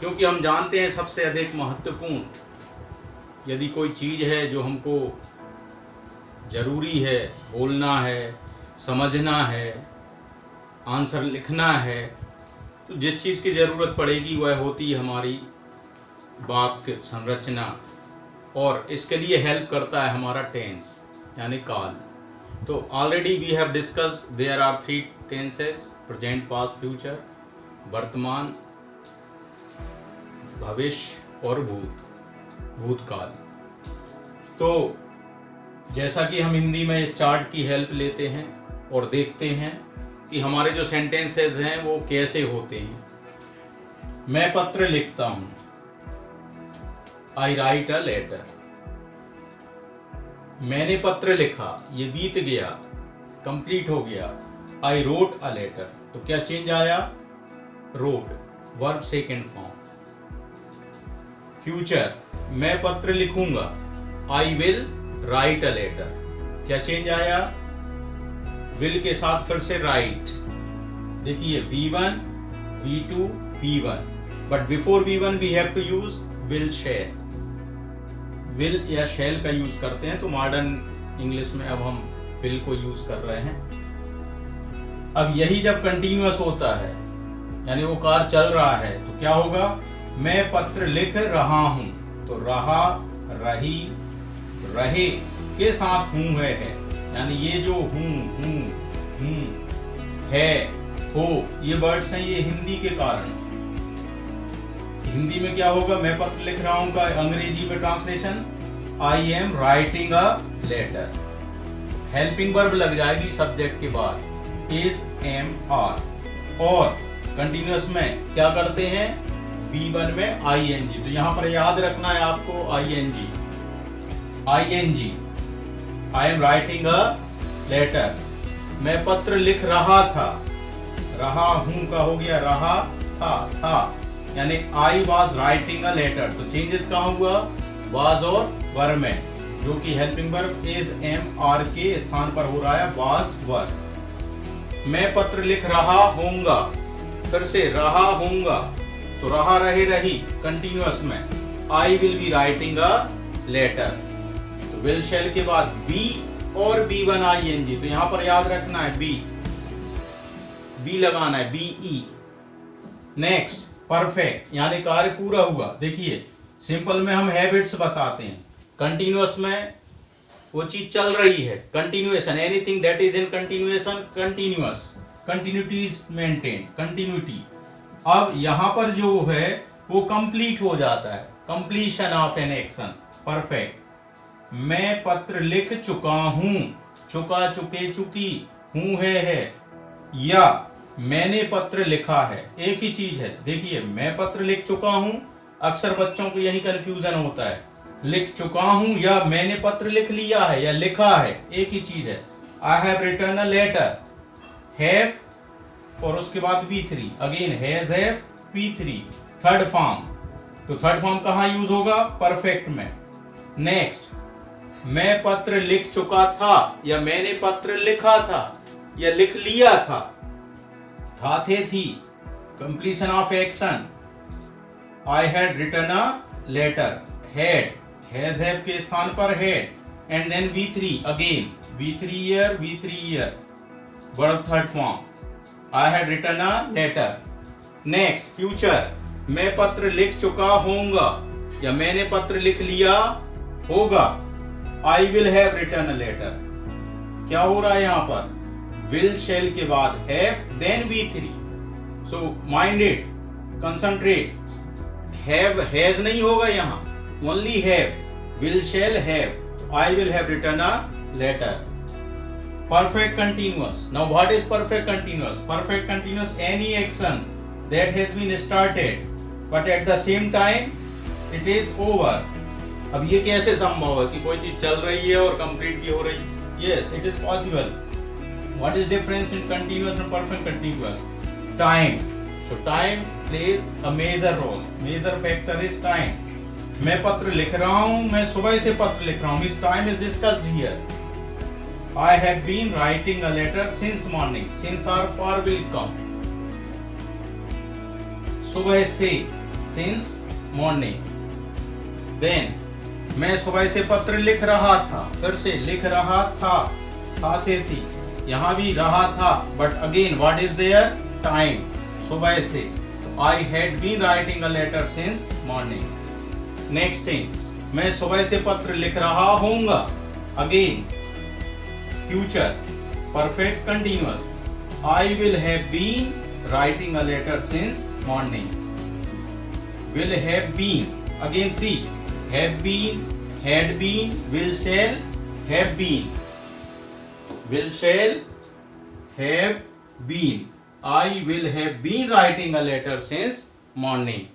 क्योंकि हम जानते हैं सबसे अधिक महत्वपूर्ण यदि कोई चीज़ है जो हमको ज़रूरी है, बोलना है, समझना है, आंसर लिखना है, तो जिस चीज़ की ज़रूरत पड़ेगी वह होती है हमारी वाक्य संरचना, और इसके लिए हेल्प करता है हमारा टेंस यानी काल। तो already we have discuss there are 3 tenses, present, past, future, वर्तमान, भविष्य और भूतकाल। तो जैसा कि हम हिंदी में इस चार्ट की हेल्प लेते हैं और देखते हैं कि हमारे जो सेंटेंसेस हैं वो कैसे होते हैं। मैं पत्र लिखता हूँ, आई राइट अ लेटर। मैंने पत्र लिखा, ये बीत गया, कंप्लीट हो गया, आई रोट अ लेटर। तो क्या चेंज आया? Wrote, verb second form. Future, मैं पत्र लिखूंगा, I will write a letter. क्या चेंज आया? विल के साथ फिर से राइट। देखिए V1, V2, V1, but before V1 we have to use will shall. Will या शैल का यूज करते हैं, तो मॉडर्न इंग्लिश में अब हम विल को यूज कर रहे हैं। अब यही जब कंटिन्यूअस होता है यानी वो कार्य चल रहा है तो क्या होगा? मैं पत्र लिख रहा हूं, तो रहा, रही, रहे के साथ हूं है यानी ये जो हूं है, हो, ये वर्ड्स हैं, ये हिंदी के कारण। हिंदी में क्या होगा? मैं पत्र लिख रहा हूं का अंग्रेजी में translation, I am writing a letter. Helping verb लग जाएगी सब्जेक्ट के बाद, इज, एम, आर। और कंटिन्यूअस में क्या करते हैं? V1 में ing। तो यहां पर याद रखना है आपको ing, I am writing a letter. मैं पत्र लिख रहा था, रहा हूं का हो गया रहा था यानी I was writing a letter. तो चेंजेस कहां हुआ? वाज और वर में, जो कि helping verb is, am, are के स्थान पर हो रहा है वाज, वर। मैं पत्र लिख रहा होऊंगा, फिर से रहा होऊंगा, तो रहा, रहे, रही कंटिन्यूअस में, I will be writing a letter. तो विल शैल के बाद बी और B1 ing। तो यहां पर याद रखना है बी लगाना है, BE। नेक्स्ट, परफेक्ट यानी कार्य पूरा हुआ। देखिए सिंपल में हम हैबिट्स बताते हैं, कंटिन्यूअस में वो चीज चल रही है, continuation, anything that is in continuation, continuous, continuity is maintain, continuity. अब यहां पर जो है वो कंप्लीट हो जाता है, completion of an action, perfect. मैं पत्र लिख चुका हूं, चुका, चुके, चुकी, हूं है, या मैंने पत्र लिखा है, एक ही चीज है। देखिए मैं पत्र लिख चुका हूं, अक्सर बच्चों को यही कंफ्यूजन होता है, लिख चुका हूं या मैंने पत्र लिख लिया है या लिखा है, एक ही चीज है। I have written a letter, have और उसके बाद V3, again has, have, P3, third form. तो थर्ड फॉर्म कहां यूज होगा? परफेक्ट में। नेक्स्ट, मैं पत्र लिख चुका था या मैंने पत्र लिखा था या लिख लिया था थे, थी, completion of action. I had written a letter, had, has, have के स्थान पर had, and then V3 again, V3 ईयर, verb third form, I had written a letter. Next, future, मैं पत्र लिख चुका होऊंगा या मैंने पत्र लिख लिया होगा, I will have written a letter. क्या हो रहा है यहां पर? विल शैल के बाद have, then V3। So mind it, concentrate, have, has नहीं होगा यहां, only have, will shall have, तो I will have written a letter. Perfect continuous. Now what is perfect continuous? Perfect continuous, any action that has been started but at the same time it is over. अब ये कैसे संभव है कि कोई चीज चल रही है और कंप्लीट भी हो रही है? Yes, it is possible. What is difference in continuous and perfect continuous? Time. So time plays a major role. Major factor is time. मैं पत्र लिख रहा हूँ, मैं सुबह से पत्र लिख रहा हूँ. This time is discussed here. I have been writing a letter since morning. Since or for will come. सुबह से, since morning. Then मैं सुबह से पत्र लिख रहा था, फिर से लिख रहा था, थे थी, यहाँ भी रहा था, but again what is there? Time, सुबह से. I had been writing a letter since morning. Next thing, मैं सुबह से पत्र लिख रहा हूँगा. Again, future, perfect continuous. I will have been writing a letter since morning. Will have been. Again see, have been, had been, will shall, have been. Will shall, have been. I will have been writing a letter since morning.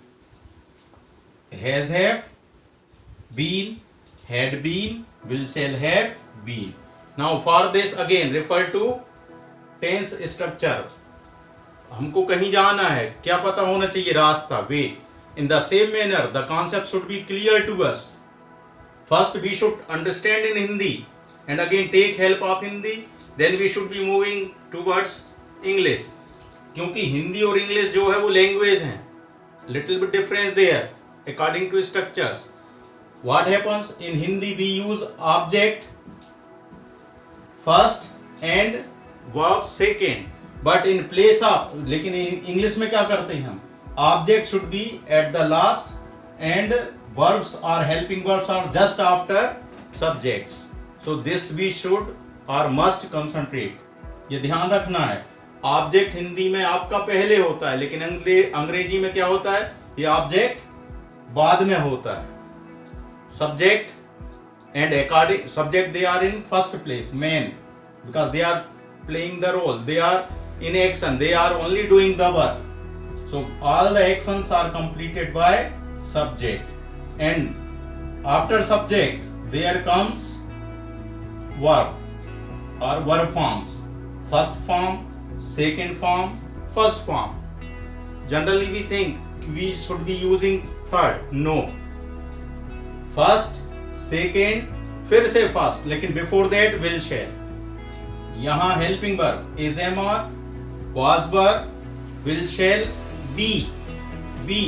Has have, been, had been, will shall have been. Now for this again refer to tense structure. हमको कहीं जाना है, क्या पता होना चाहिए रास्ता, way. In the same manner the concept should be clear to us. First we should understand in Hindi and again take help of Hindi, then we should be moving towards English. क्योंकि हिंदी और इंग्लिश जो है वो लैंग्वेज हैं, little bit difference there according to structures. What happens in Hindi, we use object first and verb second, but in place of, लेकिन English में क्या करते हैं हम, object should be at the last and verbs और helping verbs are just after subjects. So this we should और must concentrate, ये ध्यान रखना है. ऑब्जेक्ट हिंदी में आपका पहले होता है, लेकिन अंग्रेजी में क्या होता है, ये ऑब्जेक्ट बाद में होता है. Subject and according subject they are in first place, main, because they are playing the role, they are in action, they are only doing the work. So all the actions are completed by subject, and after subject there comes verb or verb forms, first form, second form, first form. Generally we think we should be using third, no, first, second, फिर से first, लेकिन before that will shall. यहाँ helping verb is am or was verb, will shall be, be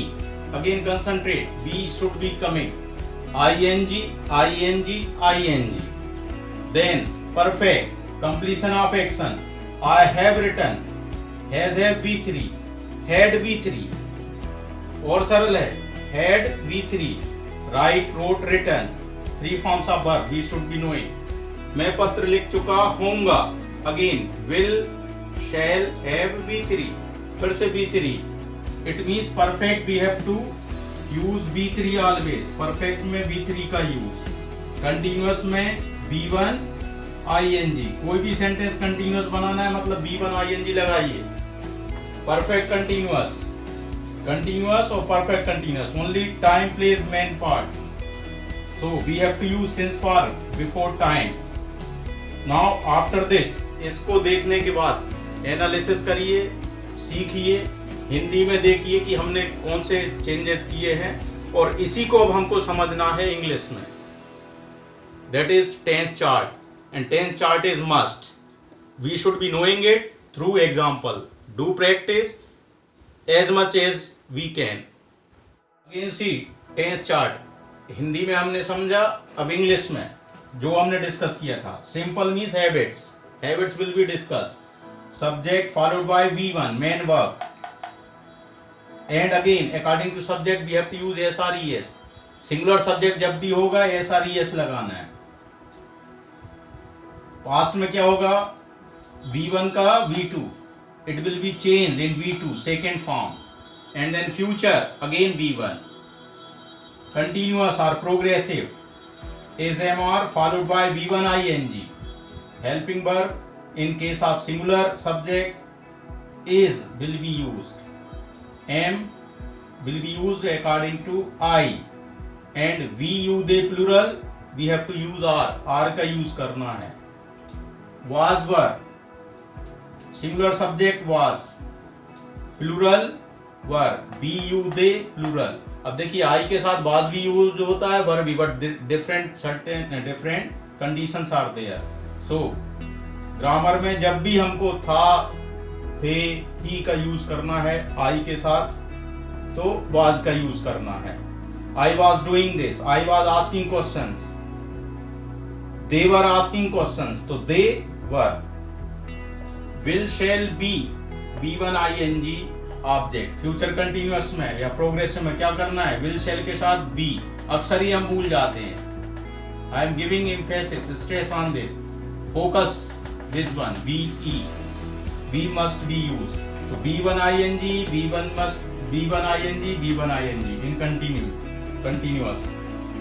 again concentrate, be should be coming, ing, ing. Then perfect, completion of action. I have written, has have B3, had B3. और सरल है, had B3, write, wrote, written. 3 forms of verb we should be knowing. मैं पत्र लिख चुका हूँगा. Again will, shall, have, B3, फिर से B3. It means perfect we have to use B3 always. Perfect में B3 का यूज. कंटिन्यूअस में B1 ing. कोई भी सेंटेंस कंटिन्यूअस बनाना है मतलब B1 ing लगाइए. परफेक्ट कंटिन्यूअस, कंटिन्यूअस और perfect continuous, only time plays main part. So we have to use since for before time. Now after this, इसको देखने के बाद एनालिसिस करिए, सीखिए, हिंदी में देखिए कि हमने कौन से चेंजेस किए हैं, और इसी को अब हमको समझना है इंग्लिश में. That is tense chart, and tense chart is must. We should be knowing it through example. Do practice as much as we can. Again see tense chart Hindi में हमने समझा, अब इंग्लिश में जो हमने डिस्कस किया था. Simple means habits, habits will be discuss. Subject followed by V1 main verb, and again according to subject we have to use SRES. Singular subject जब भी होगा SRES लगाना है. पास्ट में क्या होगा, V1 का V2, it will be change in V2 second form, and then future again V1. Continuous और progressive is am or followed by V1 ing. Helping verb in case of singular subject is will be used. Am will be used according to I, and we you they plural we have to use R का use करना है. Was verb, singular subject was, plural verb we you they plural. अब देखिए आई के साथ was भी use होता है, वर्ब भी, but different certain different conditions are there. So grammar में जब भी हमको था, थे, थी का यूज करना है आई के साथ, तो was का यूज करना है। I was doing this, I was asking questions, they were asking questions, तो they were। will shall be, B1 ing object. Future continuous में या प्रोग्रेसिव में क्या करना है, will shall के साथ be, अक्सर ही हम भूल जाते हैं। I am giving emphasis, stress on this, focus this one, be, be must be used, तो B1 ing, B1 must, B1 ing, B1 ing in continuous।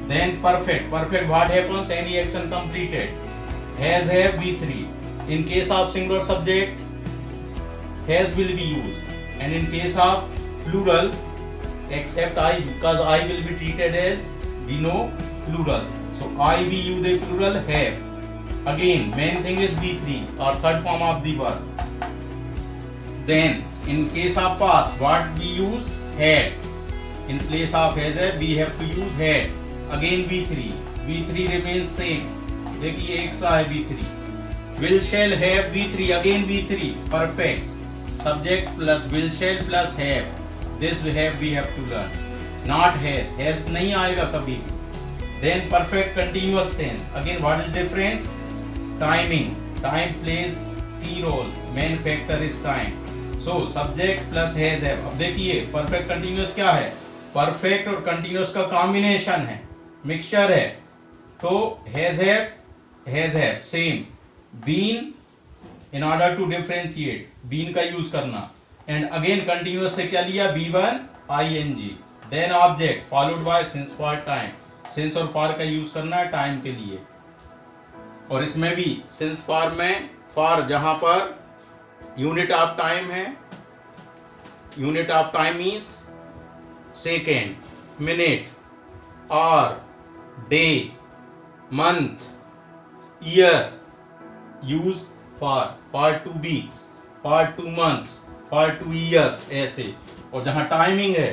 Then perfect, what happens, any action completed, has, have, V3। in case of singular subject, has will be used, and in case of plural, except I, because I will be treated as, we know, plural, so I, we, you, they plural, have। again main thing is V3 or third form of the verb। then in case of past, what we use, had। in place of has, have, we have to use had। again V3 remains same, देखिए एक सा है V3। will shall have, V3 again V3, perfect, subject plus will shall plus have, this we have to learn, not has नहीं आएगा कभी भी। then perfect continuous tense, again what is difference, timing, time plays key role, main factor is time, so subject plus has, have। अब देखिए perfect continuous क्या है, perfect और continuous का combination है, mixture है, तो has, have same, been in order to differentiate, been का यूज करना, and again continuous से क्या लिया, B1 ing, then object followed by since for time, since और for का यूज करना है time के लिए। और इसमें भी since for में for जहां पर unit of time है, unit of time is second, minute, hour, day, month, year, use for 2 weeks, for 2 months, for 2 years, ऐसे। और जहां टाइमिंग है,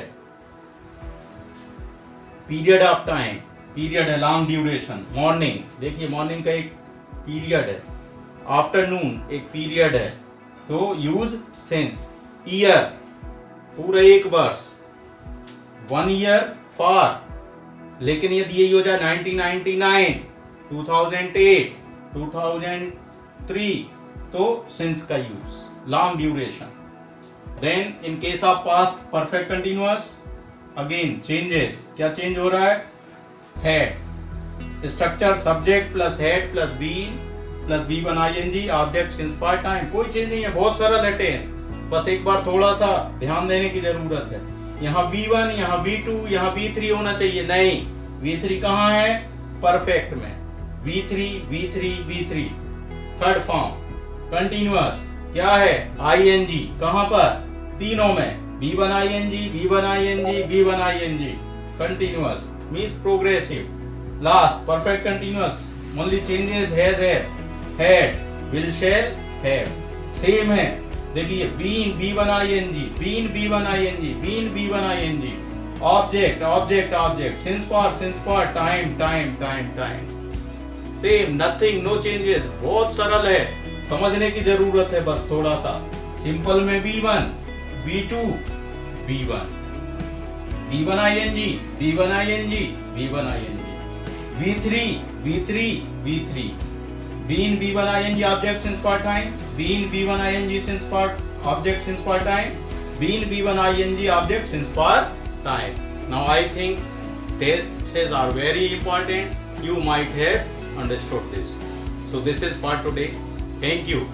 पीरियड ऑफ टाइम, पीरियड है लॉन्ग ड्यूरेशन, मॉर्निंग, देखिए मॉर्निंग का एक पीरियड है, आफ्टरनून एक पीरियड है, तो यूज सिंस। ईयर पूरा एक वर्ष, 1 ईयर फॉर, लेकिन यदि यही हो जाए 1999, 2008, 2003, तो सिंस का use, long duration. Then in case of past perfect continuous, again changes, क्या चेंज हो रहा है, had, structure subject plus had plus been plus B1 ing, object since part time, कोई चेंज नहीं है, बहुत सरल है टेंस, बस एक बार थोड़ा सा ध्यान देने की जरूरत है। यहाँ V1, यहाँ V2, यहाँ V3 होना चाहिए, नहीं, V3 कहाँ है, परफेक्ट में, V3 थर्ड फॉर्म। कंटिन्यूअस क्या है, ing, कहां पर, तीनों में, B1 ing, continuous means progressive. Last perfect continuous, only changes has, have, had, will shall, have, same है। देखिए been B1 ing, object, since for, time, same, nothing, no changes, बहुत सरल है, समझने की जरूरत है बस थोड़ा सा। सिंपल में B1, B2, B1 ing, V3, been B1 ing object since for time, been B1 ing since for object since for time, been B1 ing object since for time। Now I think tenses are very important, you might have understood this. So this is for today. Thank you.